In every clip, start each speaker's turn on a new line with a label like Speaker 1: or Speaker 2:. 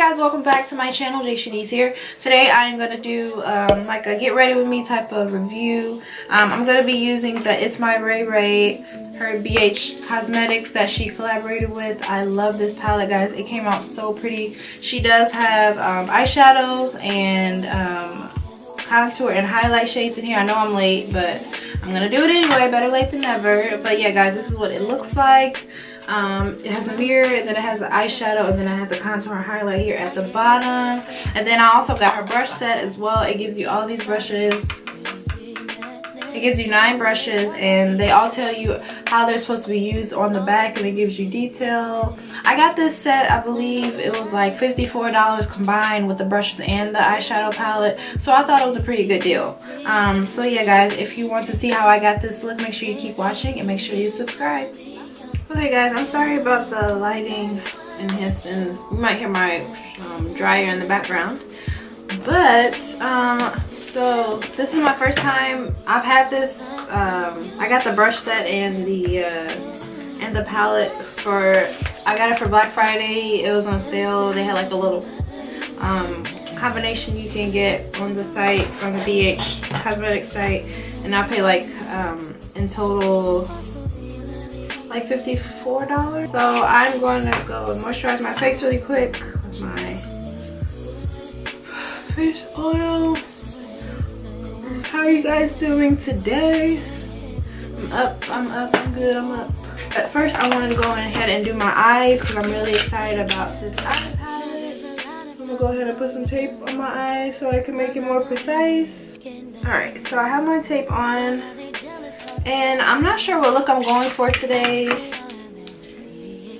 Speaker 1: guys, welcome back to my channel. BEINGJSHANICE here. Today I'm going to do like a get ready with me type of review. I'm going to be using the ItsMyRayeRaye, her BH Cosmetics that she collaborated with. I love this palette, guys. It came out so pretty. She does have eyeshadows and contour and highlight shades in here. I know I'm late, but I'm going to do it anyway. Better late than never. But yeah, guys, this is what it looks like. It has a mirror, and then it has an eyeshadow, and then it has a contour and highlight here at the bottom. And then I also got her brush set as well. It gives you all these brushes. It gives you 9 brushes, and they all tell you how they're supposed to be used on the back, and it gives you detail. I got this set, I believe it was like $54 combined with the brushes and the eyeshadow palette, so I thought it was a pretty good deal. So yeah, guys, if you want to see how I got this look, make sure you keep watching and make sure you subscribe. Okay guys, I'm sorry about the lighting and hiss, and you might hear my dryer in the background. But so this is my first time. I've had this. I got the brush set and the palette for. I got it for Black Friday. It was on sale. They had like a little combination you can get on the site from the BH Cosmetics site, and I pay like in total like $54. So I'm going to go and moisturize my face really quick with my face oil. How are you guys doing today? I'm good, I'm up. At first I wanted to go ahead and do my eyes because I'm really excited about this eye palette. I'm gonna go ahead and put some tape on my eyes so I can make it more precise. Alright, so I have my tape on. And I'm not sure what look I'm going for today.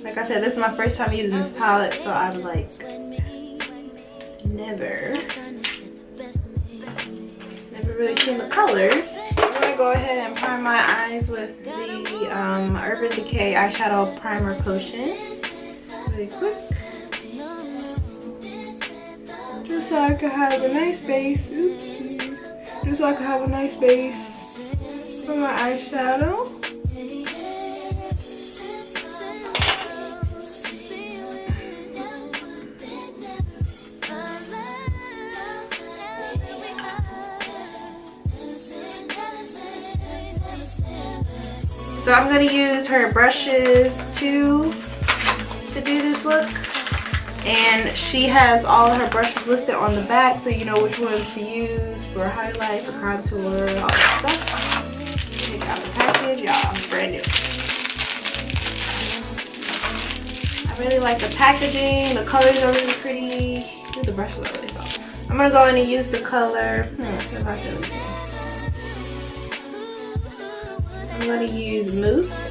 Speaker 1: Like I said, this is my first time using this palette, so I'm like never really seen the colors. I'm gonna go ahead and prime my eyes with the Urban Decay eyeshadow primer potion really quick, just so I can have a nice base. Oopsie. Just so I can have a nice base for my eyeshadow. So I'm going to use her brushes to do this look. And she has all of her brushes listed on the back, so you know which ones to use for highlight, for contour, all that stuff. Take out the package, y'all, brand new. I really like the packaging. The colors are really pretty. Ooh, the brushes are really soft. I'm gonna go in and use the color. I'm gonna use Mousse.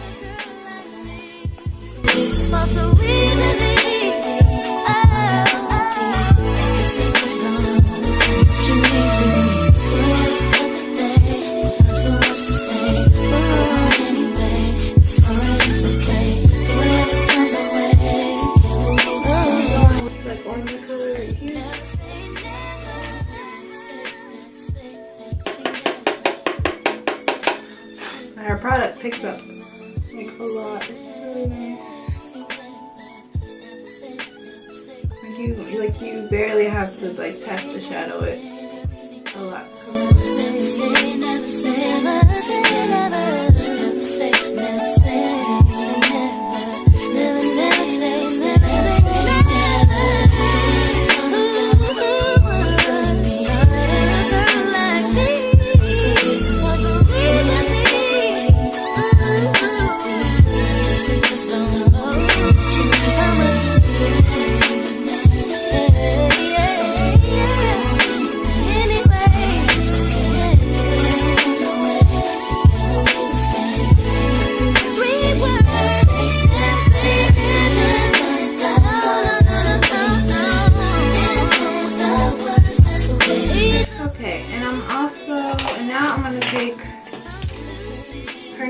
Speaker 1: Her product picks up like a lot. It's really nice. Like you barely have to like tap to shadow it a lot.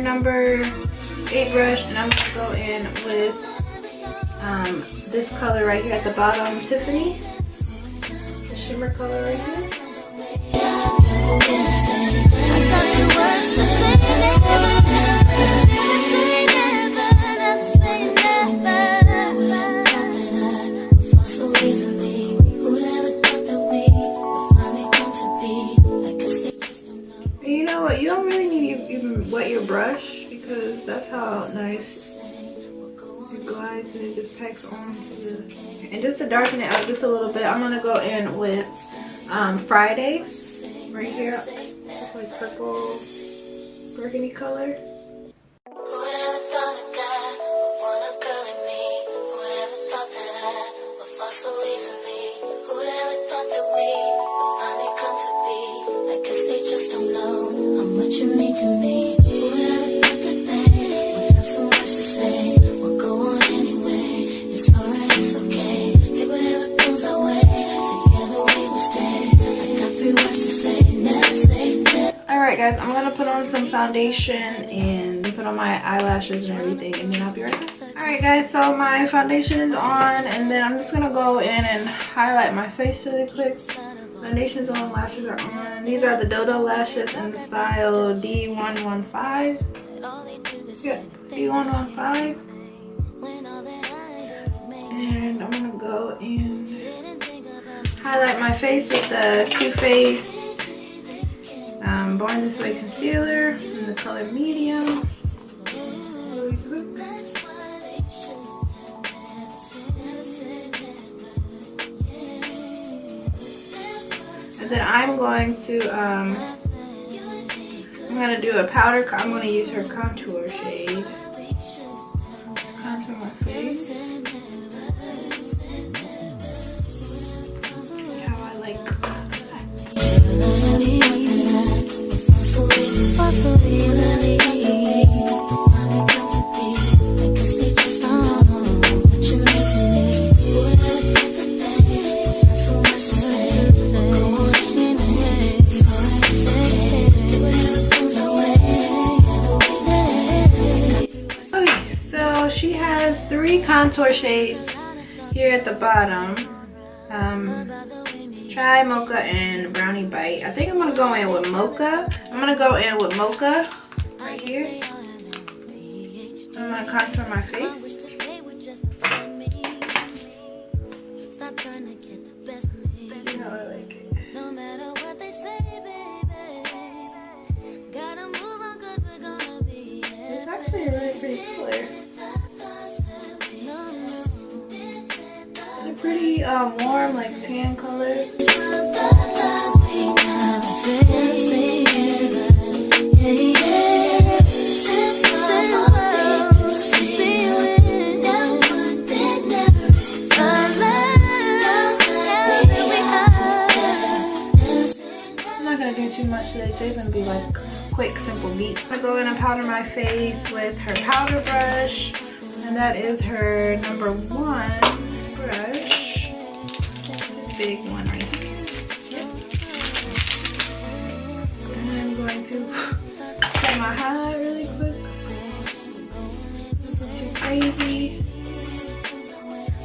Speaker 1: Number 8 brush, and I'm gonna go in with this color right here at the bottom, Tiffany, the shimmer color right here. So easily up nice. It glides and it just packs onto the... And just to darken it out just a little bit, I'm going to go in with Friday right here. It's like purple burgundy color.
Speaker 2: You mean to me, whoever thought that we have so much to say, we'll go on anyway, it's alright, it's okay, take whatever comes our way, together we will stay, I got 3 words to say, never say that.
Speaker 1: Alright guys, I'm gonna put on some foundation and put on my eyelashes and everything, and then I'll be right back. Alright guys, so my foundation is on, and then I'm just gonna go in and highlight my face really quick. Foundation's on, lashes are on. These are the Dodo lashes in the style D115. Yeah, D115. And I'm gonna go and highlight my face with the Too Faced Born This Way concealer in the color medium. Really quick. And then I'm going to do a powder. I'm going to use her contour shade. Contour my face. How I like that. Contour shades here at the bottom. Try Mocha and Brownie Bite. I think I'm gonna go in with Mocha. Right here. I'm gonna contour my face. You know, I like it. It's actually a really pretty color. Pretty warm, like tan color. I'm not gonna do too much today. Today's gonna be like quick, simple beats. I'm gonna go in and powder my face with her powder brush, and that is her #1 brush. This big one right here. Yep. And I'm going to set my highlight really quick. Nothing too crazy.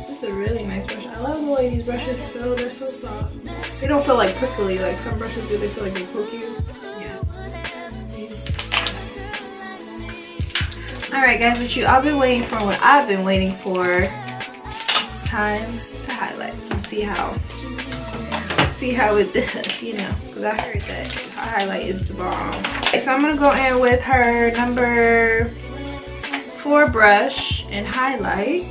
Speaker 1: This is a really nice brush. I love the way these brushes feel. They're so soft. They don't feel like prickly like some brushes do. They feel like they poke you. Yeah. Alright guys, what you all been waiting for, what I've been waiting for. It's time to highlight and see how it does, you know, because I heard that our highlight is the bomb. Okay, so I'm gonna go in with her #4 brush and highlight.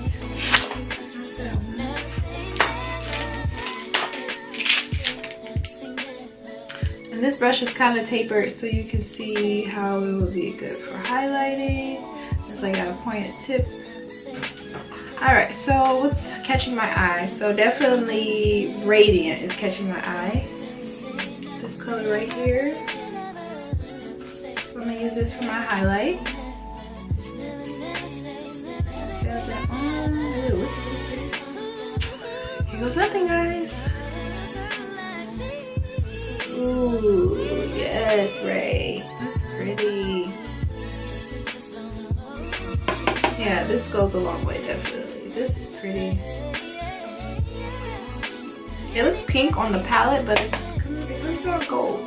Speaker 1: And this brush is kind of tapered, so you can see how it would be good for highlighting. It's like got a pointed tip. Alright, so what's catching my eye? So definitely Rayediant is catching my eye. This color right here. So I'm going to use this for my highlight. Got that on. Ooh, here goes nothing, guys. Ooh, yes, Ray. That's pretty. Yeah, this goes a long way, definitely. This is pretty. It looks pink on the palette, but it's kind of gold.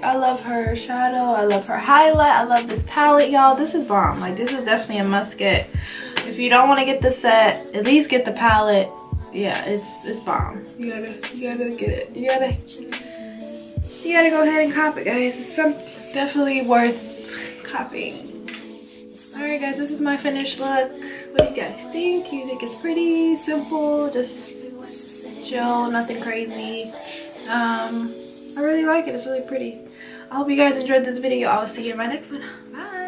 Speaker 1: I love her shadow. I love her highlight. I love this palette, y'all. This is bomb. Like, this is definitely a must get. If you don't want to get the set, at least get the palette. Yeah, it's bomb. You gotta get it. You gotta go ahead and cop it, guys. It's definitely worth copying. Alright, guys, this is my finished look. What do you guys think? You think it's pretty simple, just chill, nothing crazy? I really like it. It's really pretty. I hope you guys enjoyed this video. I will see you in my next one. Bye.